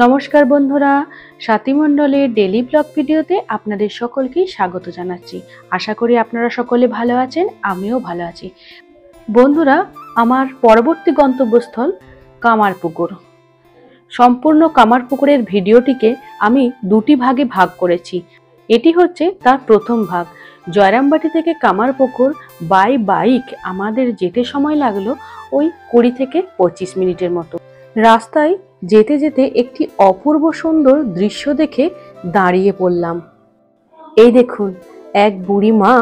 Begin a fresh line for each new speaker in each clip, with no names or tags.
নমস্কার বন্ধুরা, সাথী মণ্ডলের ডেলি ব্লগ ভিডিওতে আপনাদের সকলকে স্বাগত জানাচ্ছি। আশা করি আপনারা সকলে ভালো আছেন, আমিও ভালো আছি। বন্ধুরা, আমার পরবর্তী গন্তব্যস্থল কামারপুকুর। সম্পূর্ণ কামারপুকুরের ভিডিওটিকে আমি দুটি ভাগে ভাগ করেছি। এটি হচ্ছে তার প্রথম ভাগ। জয়রামবাটি থেকে কামারপুকুর বাই বাইক আমাদের যেতে সময় লাগলো ওই 20 থেকে 25 মিনিটের মতো। রাস্তায় যেতে যেতে একটি অপূর্ব সুন্দর দৃশ্য দেখে দাঁড়িয়ে পড়লাম। এই দেখুন, এক বুড়ি মা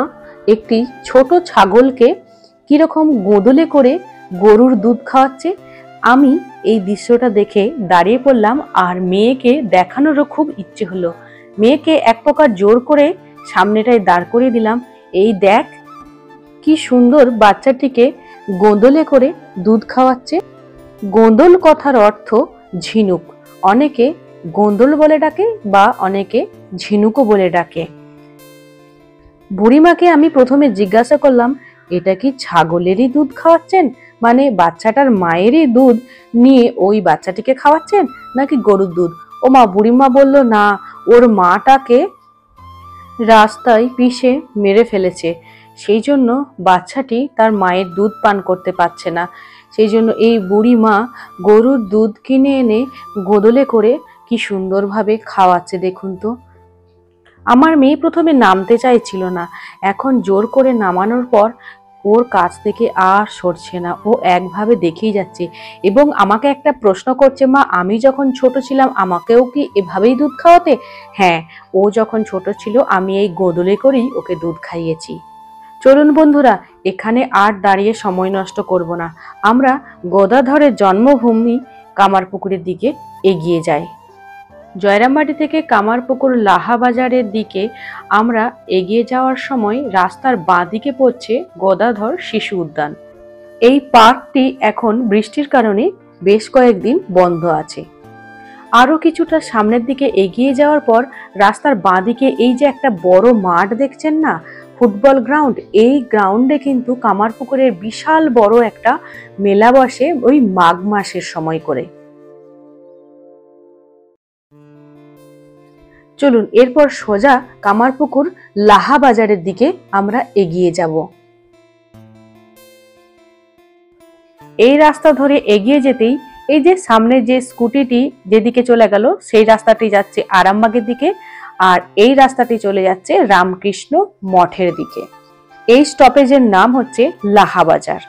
একটি ছোট ছাগলকে কিরকম গোদলে করে গরুর দুধ খাওয়াচ্ছে। আমি এই দৃশ্যটা দেখে দাঁড়িয়ে পড়লাম, আর মেয়েকে দেখানোরও খুব ইচ্ছে হলো। মেয়েকে এক প্রকার জোর করে সামনেটায় দাঁড় করিয়ে দিলাম। এই দেখ কি সুন্দর বাচ্চাটিকে গোদলে করে দুধ খাওয়াচ্ছে। গোঁদল কথার অর্থ ঝিনুক। অনেকে গোঁদল বলে ডাকে বা অনেকে ঝিনুকও বলে ডাকে। বুড়িমাকে আমি প্রথমে জিজ্ঞাসা করলাম, এটা কি ছাগলেরই দুধ খাওয়াচ্ছেন? মানে বাচ্চাটার মায়েরই দুধ নিয়ে ওই বাচ্চাটিকে খাওয়াচ্ছেন নাকি গরুর দুধ? ও মা, বুড়িমা বলল, না, ওর মাটাকে রাস্তায় পিষে মেরে ফেলেছে, সেই জন্য বাচ্চাটি তার মায়ের দুধ পান করতে পারছে না। সেই জন্য এই বুড়ি মা গরুর দুধ কিনে এনে গোদলে করে কি সুন্দরভাবে খাওয়াচ্ছে। দেখুন তো, আমার মেয়ে প্রথমে নামতে চাইছিল না, এখন জোর করে নামানোর পর ওর কাছ থেকে আর সরছে না। ও একভাবে দেখেই যাচ্ছে এবং আমাকে একটা প্রশ্ন করছে, মা, আমি যখন ছোট ছিলাম আমাকেও কি এভাবেই দুধ খাওয়াতে? হ্যাঁ, ও যখন ছোট ছিল আমি এই গোদলে করেই ওকে দুধ খাইয়েছি। চলুন বন্ধুরা, এখানে আর দাঁড়িয়ে সময় নষ্ট করব না, আমরা গদাধরের জন্মভূমি কামারপুকুরের দিকে এগিয়ে যাই। জয়রামবাটি থেকে কামারপুকুর লাহা বাজারের দিকে আমরা এগিয়ে যাওয়ার সময় রাস্তার বাঁ দিকে পড়ছে গদাধর শিশু উদ্যান। এই পার্কটি এখন বৃষ্টির কারণে বেশ কয়েকদিন বন্ধ আছে। আরো কিছুটা সামনের দিকে এগিয়ে যাওয়ার পর রাস্তার বাঁ দিকে এই যে একটা বড় মাঠ দেখছেন না, ফুটবল গ্রাউন্ড, এই গ্রাউন্ডে কিন্তু কামারপুকুরের বিশাল বড় একটা মেলা বসে ওই মাঘ মাসের সময় করে। চলুন এরপর সোজা কামারপুকুর লাহা বাজারের দিকে আমরা এগিয়ে যাব। এই রাস্তা ধরে এগিয়ে যেতেই এই যে সামনে যে স্কুটিটি যেদিকে চলে গেল সেই রাস্তাটি যাচ্ছে আরামবাগের দিকে, আর এই রাস্তাটি চলে যাচ্ছে রামকৃষ্ণ মঠের দিকে। এই স্টপেজের নাম হচ্ছে লাহা বাজার।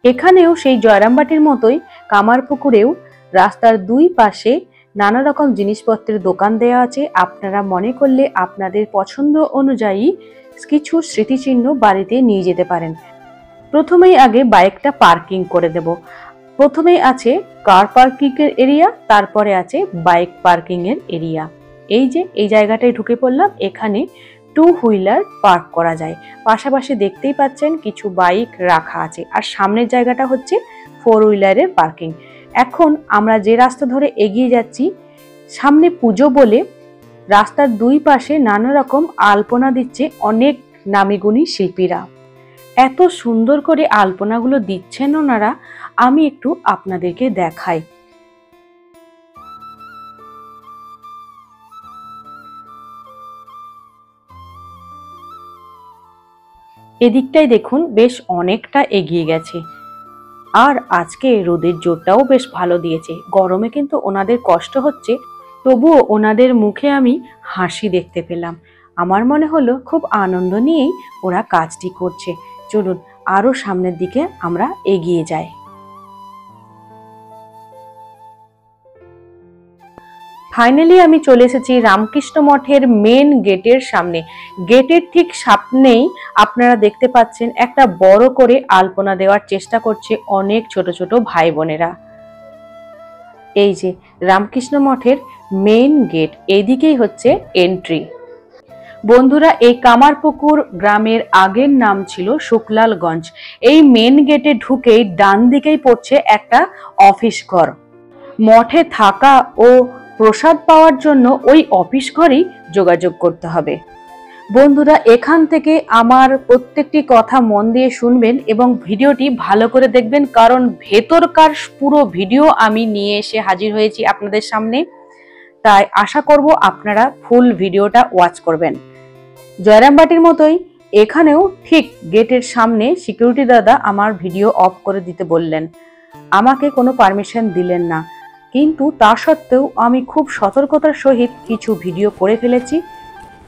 এখানেও সেই জয়রামবাটির মতোই কামারপুকুরেও রাস্তার দুই পাশে নানা রকম জিনিসপত্রের দোকান দেওয়া আছে। আপনারা মনে করলে আপনাদের পছন্দ অনুযায়ী কিছু স্মৃতিচিহ্ন বাড়িতে নিয়ে যেতে পারেন। প্রথমেই আগে বাইকটা পার্কিং করে দেব। প্রথমেই আছে কার পার্কিং এর এরিয়া, তারপরে আছে বাইক পার্কিং এর এরিয়া। এই যে এই জায়গাটায় ঢুকে পড়লাম, এখানে 2 হুইলার পার্ক করা যায়। পাশাপাশি দেখতেই পাচ্ছেন কিছু বাইক রাখা আছে, আর সামনের জায়গাটা হচ্ছে 4 হুইলারের পার্কিং। এখন আমরা যে রাস্তা ধরে এগিয়ে যাচ্ছি, সামনে পুজো বলে রাস্তার দুই পাশে নানা রকম আলপনা দিচ্ছে অনেক নামিগুণী শিল্পীরা। এত সুন্দর করে আলপনাগুলো দিচ্ছেন ওনারা, আমি একটু আপনাদেরকে দেখাই। এদিকটাই দেখুন বেশ অনেকটা এগিয়ে গেছে, আর আজকে রোদের জোরটাও বেশ ভালো দিয়েছে। গরমে কিন্তু ওনাদের কষ্ট হচ্ছে, তবুও ওনাদের মুখে আমি হাসি দেখতে পেলাম। আমার মনে হলো খুব আনন্দ নিয়েই ওরা কাজটি করছে। চলুন আরো সামনের দিকে আমরা এগিয়ে যাই। ফাইনালি আমি চলে এসেছি রামকৃষ্ণ মঠের মেন গেটের সামনে। গেটের ঠিক সামনেই আপনারা দেখতে পাচ্ছেন একটা বড় করে আলপনা দেওয়ার চেষ্টা করছে অনেক ছোট ছোট ভাই বোনেরা। এই যে রামকৃষ্ণ মঠের মেন গেট, এইদিকেই হচ্ছে এন্ট্রি। বন্ধুরা, এই কামারপুকুর গ্রামের আগের নাম ছিল শুক্লালগঞ্জ। এই মেন গেটে ঢুকেই ডান দিকেই পড়ছে একটা অফিস ঘর। মঠে থাকা ও প্রসাদ পাওয়ার জন্য ওই অফিস ঘরেই যোগাযোগ করতে হবে। বন্ধুরা এখান থেকে আমার প্রত্যেকটি কথা মন দিয়ে শুনবেন এবং ভিডিওটি ভালো করে দেখবেন, কারণ ভেতরকার পুরো ভিডিও আমি নিয়ে এসে হাজির হয়েছি আপনাদের সামনে। তাই আশা করব আপনারা ফুল ভিডিওটা ওয়াচ করবেন। জয়রামবাটির মতোই এখানেও ঠিক গেটের সামনে সিকিউরিটি দাদা আমার ভিডিও অফ করে দিতে বললেন, আমাকে কোনো পারমিশন দিলেন না, কিন্তু তা সত্ত্বেও আমি খুব সতর্কতার সহিত কিছু ভিডিও করে ফেলেছি,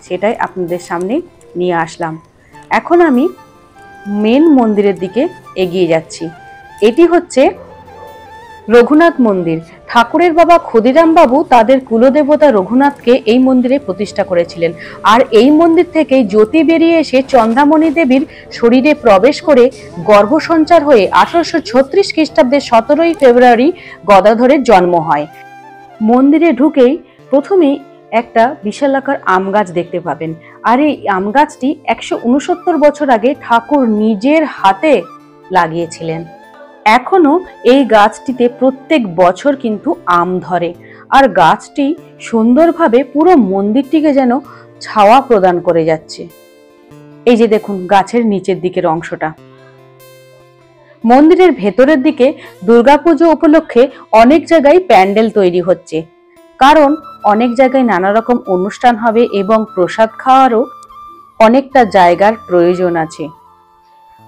সেটাই আপনাদের সামনে নিয়ে আসলাম। এখন আমি মেন মন্দিরের দিকে এগিয়ে যাচ্ছি। এটি হচ্ছে রঘুনাথ মন্দির। ঠাকুরের বাবা ক্ষুদিরাম বাবু তাদের কুলদেবতা রঘুনাথকে এই মন্দিরে প্রতিষ্ঠা করেছিলেন, আর এই মন্দির থেকে জ্যোতি বেরিয়ে এসে চন্দ্রামণি দেবীর শরীরে প্রবেশ করে গর্ভসঞ্চার হয়ে 1836 খ্রিস্টাব্দের 17 ফেব্রুয়ারি গদাধরের জন্ম হয়। মন্দিরে ঢুকেই প্রথমেই একটা বিশালাকার আম গাছ দেখতে পাবেন, আর এই আম গাছটি 169 বছর আগে ঠাকুর নিজের হাতে লাগিয়েছিলেন। এখনো এই গাছটিতে প্রত্যেক বছর কিন্তু আম ধরে, আর গাছটি সুন্দরভাবে পুরো মন্দিরটিকে যেন ছায়া প্রদান করে যাচ্ছে। এই যে দেখুন গাছের নিচের দিকের অংশটা। মন্দিরের ভেতরের দিকে দুর্গাপুজো উপলক্ষে অনেক জায়গায় প্যান্ডেল তৈরি হচ্ছে, কারণ অনেক জায়গায় নানা রকম অনুষ্ঠান হবে এবং প্রসাদ খাওয়ারও অনেকটা জায়গার প্রয়োজন আছে।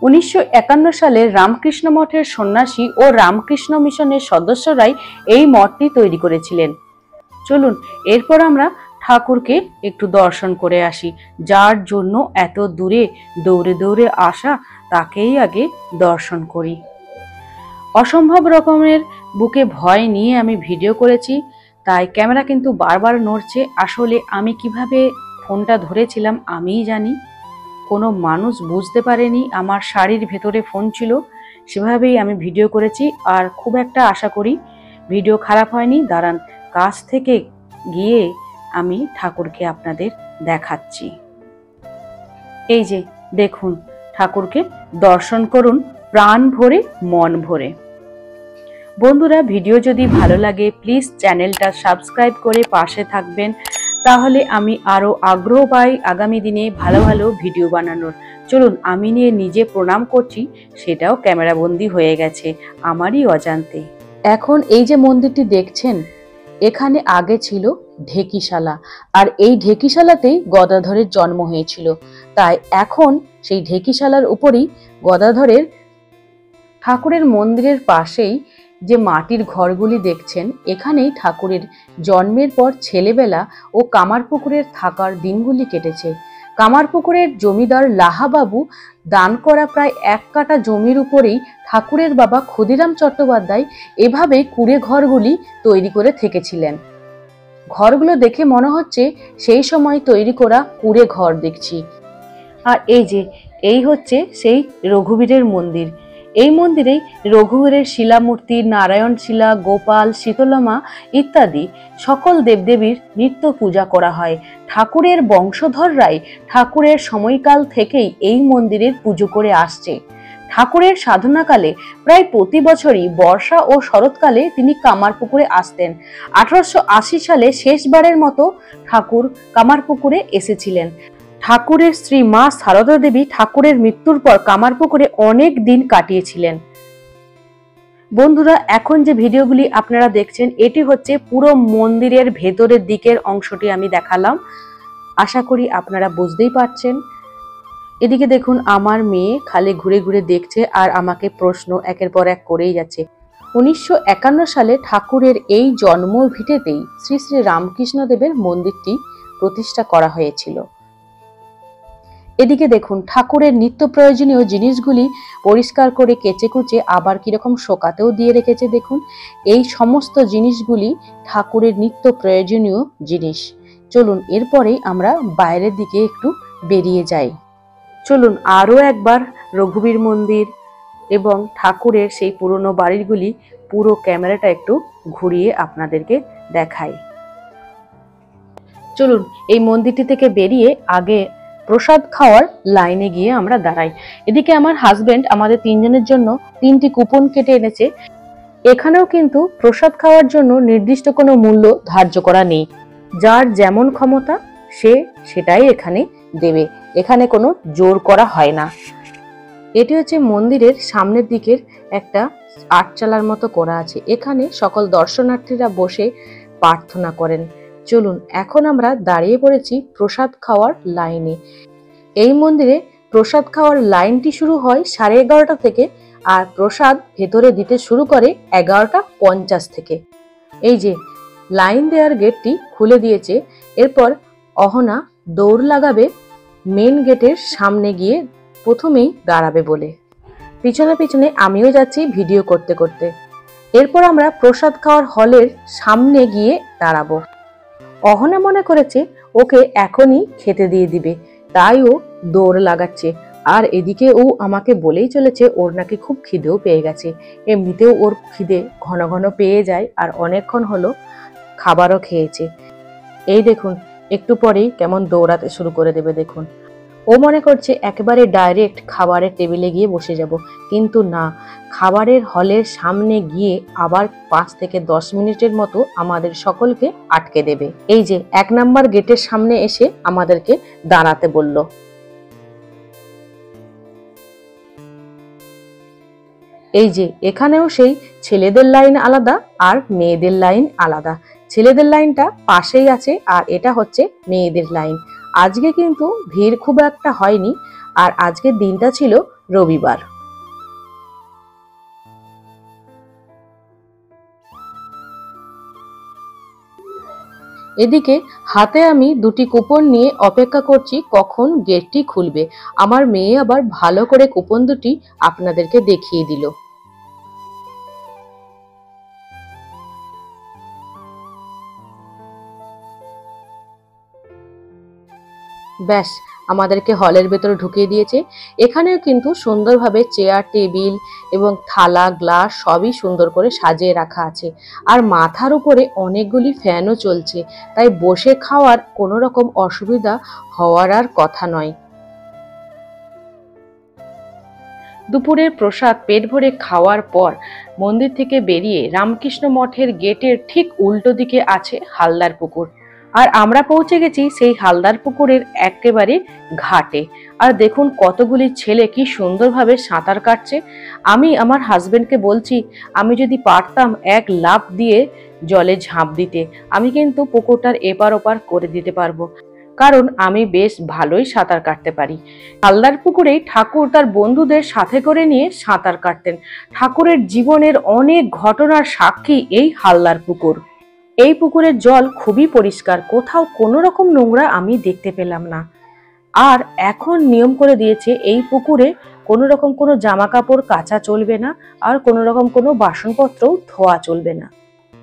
1951 সালে রামকৃষ্ণ মঠের সন্ন্যাসী ও রামকৃষ্ণ মিশনের সদস্যরাই এই মঠটি তৈরি করেছিলেন। চলুন এরপর আমরা ঠাকুরকে একটু দর্শন করে আসি। যার জন্য এত দূরে দৌড়ে দৌড়ে আসা, তাকেই আগে দর্শন করি। অসম্ভব রকমের বুকে ভয় নিয়ে আমি ভিডিও করেছি, তাই ক্যামেরা কিন্তু বারবার নড়ছে। আসলে আমি কিভাবে ফোনটা ধরেছিলাম আমিই জানি, কোনো মানুষ বুঝতে পারেনি আমার শাড়ির ভেতরে ফোন ছিল, সেভাবেই আমি ভিডিও করেছি। আর খুব একটা আশা করি ভিডিও খারাপ হয়নি। দাঁড়ান, কাছ থেকে গিয়ে আমি ঠাকুরকে আপনাদের দেখাচ্ছি। এই যে দেখুন, ঠাকুরকে দর্শন করুন প্রাণ ভরে মন ভরে। বন্ধুরা ভিডিও যদি ভালো লাগে প্লিজ চ্যানেলটা সাবস্ক্রাইব করে পাশে থাকবেন, তাহলে আমি আরো আগ্রহ পাই আগামী দিনে ভালো ভালো ভিডিও বানানোর। চলুন আমি নিজে প্রণাম করছি, সেটাও ক্যামেরাবন্দি হয়ে গেছে আমারই অজান্তে। এখন এই যে মন্দিরটি দেখছেন, এখানে আগে ছিল ঢেকিশালা, আর এই ঢেকিশালাতেই গদাধরের জন্ম হয়েছিল। তাই এখন সেই ঢেকিশালার উপরই গদাধরের ঠাকুরের মন্দিরের পাশেই যে মাটির ঘরগুলি দেখছেন, এখানেই ঠাকুরের জন্মের পর ছেলেবেলা ও কামারপুকুরের থাকার দিনগুলি কেটেছে। কামারপুকুরের জমিদার লাহাবাবু দান করা প্রায় 1 কাঠা জমির উপরেই ঠাকুরের বাবা ক্ষুদিরাম চট্টোপাধ্যায় এভাবেই কুঁড়ে ঘরগুলি তৈরি করে থেকেছিলেন। ঘরগুলো দেখে মনে হচ্ছে সেই সময় তৈরি করা কুঁড়ে ঘর দেখছি। আর এই হচ্ছে সেই রঘুবীরের মন্দির। এই মন্দিরেই রঘুবীরের শিলামূর্তি, নারায়ণ শিলা, গোপাল, শীতলামা ইত্যাদি সকল দেবদেবীর নিত্য পূজা করা হয়। ঠাকুরের বংশধররাই ঠাকুরের সময়কাল থেকেই এই মন্দিরের পুজো করে আসছে। ঠাকুরের সাধনাকালে প্রায় প্রতি বছরই বর্ষা ও শরৎকালে তিনি কামারপুকুরে আসতেন। 1880 সালে শেষবারের মতো ঠাকুর কামারপুকুরে এসেছিলেন। ঠাকুরের স্ত্রী মা সারদা দেবী ঠাকুরের মৃত্যুর পর কামারপুকুরে অনেক দিন কাটিয়েছিলেন। বন্ধুরা এখন যে ভিডিওগুলি আপনারা দেখছেন, এটি হচ্ছে পুরো মন্দিরের ভেতরের দিকের অংশটি আমি দেখালাম। আশা করি আপনারা বুঝতেই পারছেন। এদিকে দেখুন আমার মেয়ে খালি ঘুরে ঘুরে দেখছে আর আমাকে প্রশ্ন একের পর এক করেই যাচ্ছে। 1951 সালে ঠাকুরের এই জন্মভিটেতেই শ্রী শ্রী রামকৃষ্ণ দেবের মন্দিরটি প্রতিষ্ঠা করা হয়েছিল। এদিকে দেখুন ঠাকুরের নিত্য প্রয়োজনীয় জিনিসগুলি পরিষ্কার করে কেচে কুচে আবার কিরকম শোকাতেও দিয়ে রেখেছে। দেখুন এই সমস্ত জিনিসগুলি ঠাকুরের নিত্য প্রয়োজনীয় জিনিস। চলুন এরপরে আমরা বাইরের দিকে একটু বেরিয়ে যাই। চলুন আরো একবার রঘুবীর মন্দির এবং ঠাকুরের সেই পুরনো বাড়িগুলি পুরো ক্যামেরাটা একটু ঘুরিয়ে আপনাদেরকে দেখাই। চলুন এই মন্দিরটি থেকে বেরিয়ে আগে প্রসাদ খাওয়ার লাইনে গিয়ে আমরা দাঁড়াই। এদিকে আমার হাজবেন্ড আমাদের 3 জনের জন্য 3টি কুপন কেটে এনেছে। এখানেও কিন্তু প্রসাদ খাওয়ার জন্য নির্দিষ্ট কোনো মূল্য ধার্য করা নেই, যার যেমন ক্ষমতা সে সেটাই এখানে দেবে, এখানে কোনো জোর করা হয় না। এটি হচ্ছে মন্দিরের সামনের দিকের একটা আটচালার মতো করা আছে, এখানে সকল দর্শনার্থীরা বসে প্রার্থনা করেন। চলুন এখন আমরা দাঁড়িয়ে পড়েছি প্রসাদ খাওয়ার লাইনে। এই মন্দিরে প্রসাদ খাওয়ার লাইনটি শুরু হয় 11:30 থেকে, আর প্রসাদ ভেতরে দিতে শুরু করে 11:50 থেকে। এই যে লাইন দেওয়ার গেটটি খুলে দিয়েছে, এরপর অহনা দৌড় লাগাবে মেন গেটের সামনে গিয়ে প্রথমেই দাঁড়াবে বলে। পিছনে পিছনে আমিও যাচ্ছি ভিডিও করতে করতে। এরপর আমরা প্রসাদ খাওয়ার হলের সামনে গিয়ে দাঁড়াবো। অহনা মনে করেছে ওকে এখনই খেতে দিয়ে দিবে, তাই ও দৌড় লাগাচ্ছে। আর এদিকে ও আমাকে বলেই চলেছে ওর নাকি খুব খিদেও পেয়ে গেছে। এমনিতেও ওর খিদে ঘন ঘন পেয়ে যায়, আর অনেকক্ষণ হলো খাবারও খেয়েছে। এই দেখুন একটু পরেই কেমন দৌড়াতে শুরু করে দেবে দেখুন। ও মনে করছে একেবারে ডাইরেক্ট খাবারের টেবিলে গিয়ে বসে যাব, কিন্তু না, খাবারের হলের সামনে গিয়ে আবার 5 থেকে 10 মিনিটের মতো আমাদের সকলকে আটকে দেবে। এই যে 1 নাম্বার গেটের সামনে এসে আমাদেরকে দাঁড়াতে বলল। এই যে এখানেও সেই ছেলেদের লাইন আলাদা আর মেয়েদের লাইন আলাদা। ছেলেদের লাইনটা পাশেই আছে, আর এটা হচ্ছে মেয়েদের লাইন। আজকে কিন্তু ভিড় খুব একটা হয়নি, আর আজকের দিনটা ছিল রবিবার। এদিকে হাতে আমি 2টি কুপন নিয়ে অপেক্ষা করছি কখন গেটটি খুলবে। আমার মেয়ে আবার ভালো করে কুপন দুটি আপনাদেরকে দেখিয়ে দিল। ব্যাস আমাদেরকে হলের ভেতরে ঢুকিয়ে দিয়েছে। এখানেও কিন্তু সুন্দরভাবে চেয়ার টেবিল এবং থালা গ্লাস সবই সুন্দর করে সাজিয়ে রাখা আছে, আর মাথার উপরে অনেকগুলি ফ্যানও চলছে, তাই বসে খাওয়ার কোনো রকম অসুবিধা হওয়ার আর কথা নয়। দুপুরের প্রসাদ পেট ভরে খাওয়ার পর মন্দির থেকে বেরিয়ে রামকৃষ্ণ মঠের গেটের ঠিক উল্টো দিকে আছে হালদার পুকুর, আর আমরা পৌঁছে গেছি সেই হালদার পুকুরের একেবারে ঘাটে। আর দেখুন কতগুলি ছেলে কি সুন্দরভাবে সাঁতার কাটছে। আমি আমার হাজবেন্ডকে বলছি আমি যদি পারতাম এক লাফ দিয়ে জলে ঝাঁপ দিতে, আমি কিন্তু পুকুরটার এপার ওপার করে দিতে পারবো, কারণ আমি বেশ ভালোই সাঁতার কাটতে পারি। হালদার পুকুরেই ঠাকুর তার বন্ধুদের সাথে করে নিয়ে সাঁতার কাটতেন। ঠাকুরের জীবনের অনেক ঘটনার সাক্ষী এই হালদার পুকুর। এই পুকুরের জল খুবই পরিষ্কার, কোথাও কোনো রকম নোংরা আমি দেখতে পেলাম না। আর এখন নিয়ম করে দিয়েছে এই পুকুরে কোনো রকম কোনো জামা কাপড় কাচা চলবে না, আর কোনো রকম কোনো বাসনপত্রও ধোয়া চলবে না।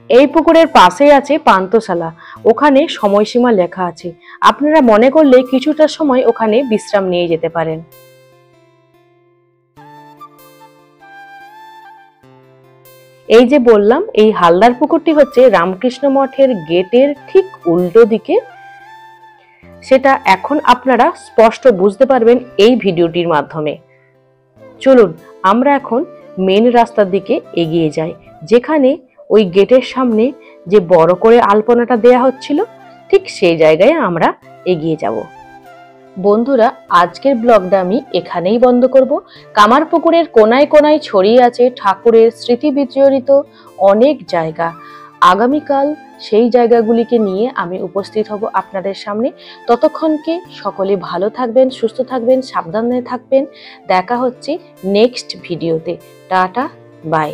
এই পুকুরের পাশেই আছে পান্থশালা, ওখানে সময়সীমা লেখা আছে, আপনারা মনে করলে কিছুটা সময় ওখানে বিশ্রাম নিয়ে যেতে পারেন। এই যে বললাম এই হালদার পুকুরটি হচ্ছে রামকৃষ্ণ মঠের গেটের ঠিক উল্টো দিকে, সেটা এখন আপনারা স্পষ্ট বুঝতে পারবেন এই ভিডিওটির মাধ্যমে। চলুন আমরা এখন মেন রাস্তার দিকে এগিয়ে যাই, যেখানে ওই গেটের সামনে যে বড় করে আলপনাটা দেয়া হচ্ছিল ঠিক সেই জায়গায় আমরা এগিয়ে যাব। বন্ধুরা আজকের ব্লগটা আমি এখানেই বন্ধ করব। কামারপুকুরের কোনায় কোনায় ছড়িয়ে আছে ঠাকুরের স্মৃতি বিজড়িত অনেক জায়গা। আগামীকাল সেই জায়গাগুলিকে নিয়ে আমি উপস্থিত হব আপনাদের সামনে। ততক্ষণকে সকলে ভালো থাকবেন, সুস্থ থাকবেন, সাবধানে থাকবেন। দেখা হচ্ছে নেক্সট ভিডিওতে। Tata, by.